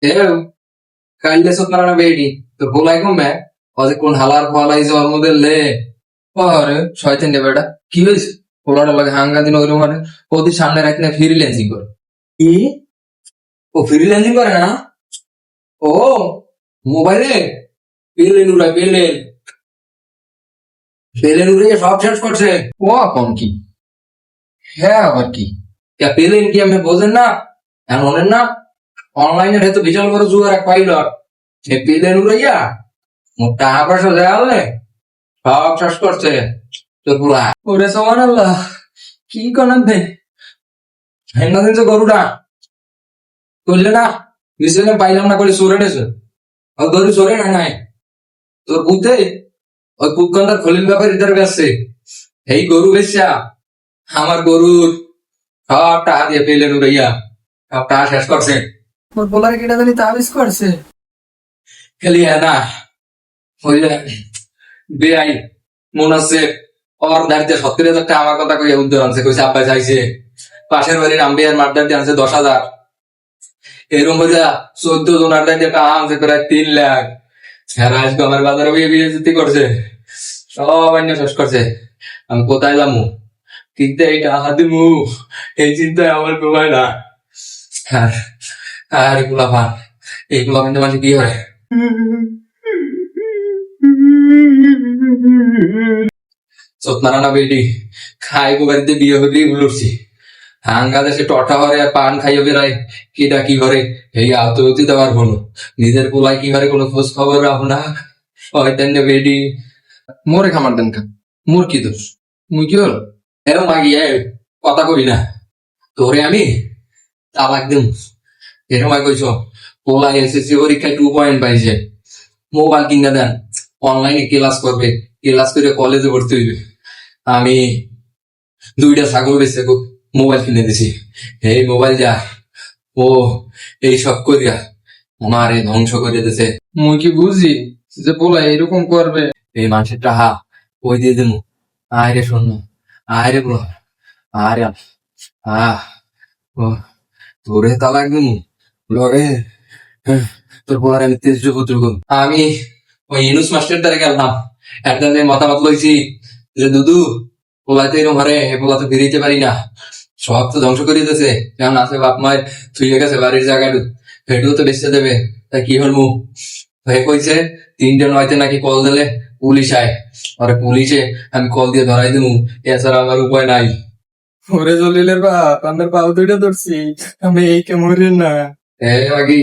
এও কাইলে সতনারা বেডি তো বলাই কমে ওদের কোন হালার ফলাই জন্ম দিলে আরে শয়তান রে বেটা কি হয়েছে পোলাটা লাগে হাঙ্গা দিন ওই মানে ওদের সামনে রাখি না ফ্রিল্যান্সিং করে কি ও ফ্রিল্যান্সিং করে না ও মোবাইলে পেলেন উড়াই পেলেন উড়িয়ে সব শেষ করছে ও এখন কি হ্যাঁ আবার কি পেলেন কি আমি বোঝেন না এমন না অনলাইনে হয়তো বিশাল বড় জুয়ার এক পাইলট সে পেলেন উড়াইয়া মোটা পয়সা দেয়ালে সব শেষ করছে তো পুরা ওরে সমান আল্লাহ কি করেন ভাই হেঙ্গা দিন গরুটা করলে না মিশনে পাইলাম না করে সরে নেছে ওই গরু সরে না নাই তোর বুঝতে ওই কুকন্দার খলিল ব্যাপার ইধার বেসছে এই গরু বেচা আমার গরুর সব টাকা দিয়ে পেলেন উড়াইয়া সব টাকা শেষ করছে মোর পোলারে কেটা জানি তাবিজ করছে। খেলি না ওই যে বেআই মন আছে ওর দাঁড়িয়ে 70,000 টাকা আমার কথা কইয়া উদ্ধার আনছে কইছে আব্বা চাইছে পাশের বাড়ির আম্বিয়ার মারদার দিয়ে আনছে 10,000 এরকম করে 14 জন আড্ডা দিয়ে টাকা আনছে প্রায় 3 লাখ সারা আজকে আমার বাজারে বিয়ে জিতি করছে সব অন্য শেষ করছে আমি কোথায় যাবো কিন্তু এই টাকা দিমু এই চিন্তায় আমার ঘুমায় না আর আর এগুলা ভান এইগুলা কিন্তু মানুষ কি হয় সত্যনারায়ণ বেটি খাই বাড়িতে বিয়ে হলে উলুরছি হাঙ্গা দেশে টটা হরে আর পান খাইয়ে বেড়ায় কিটা কি করে এই আহত হতে দেওয়ার কোনো নিজের পোলায় কি করে কোনো খোঁজ খবর রাখো না শয়তান বেটি মোরে খামার দেন খান মোর কি দোষ মুই কি হল এরম আগিয়ে কথা কবি না তোরে আমি তালাক দিম এরম আগে কইছ পোলা এসএসসি পরীক্ষায় 2 পয়েন্ট পাইছে মোবাইল কিনা দেন অনলাইনে ক্লাস করবে ক্লাস করে কলেজে ভর্তি হইবে আমি 2টা ছাগল বেচে মোবাইল কিনে দিছি এই মোবাইল যা ও এই সব করিয়া আমারে ধ্বংস করে দিছে মুই কি বুঝি যে পোলা এরকম করবে। এই মানুষের টাহা ওই দিয়ে দিমু আয় রে শোন আয় রে ব্রো আরে আহ ও তোরে তালাক দিমু লগে তোর পর আমি তেজ যোগ আমি ওই ইনুস মাস্টার দ্বারা গেলাম একটা যে মতামত লইছি যে দুদু পোলাতে এরকম হারে পোলা তো ফিরিতে পারি না সব তো ধ্বংস করে দিতেছে যেমন আছে বাপ মায়ের থুয়ে গেছে বাড়ির জায়গায় হেঁটেও তো বেঁচতে দেবে তাই কি হল মু হয়ে কইছে 3:09 নাকি কল দিলে পুলিশ আয় আরে পুলিশে আমি কল দিয়ে ধরাই দিমু এছাড়া আমার উপায় নাই ওরে জলিলের বাপ আমার পাও দুইটা ধরছি আমি এই কে মরি না আগে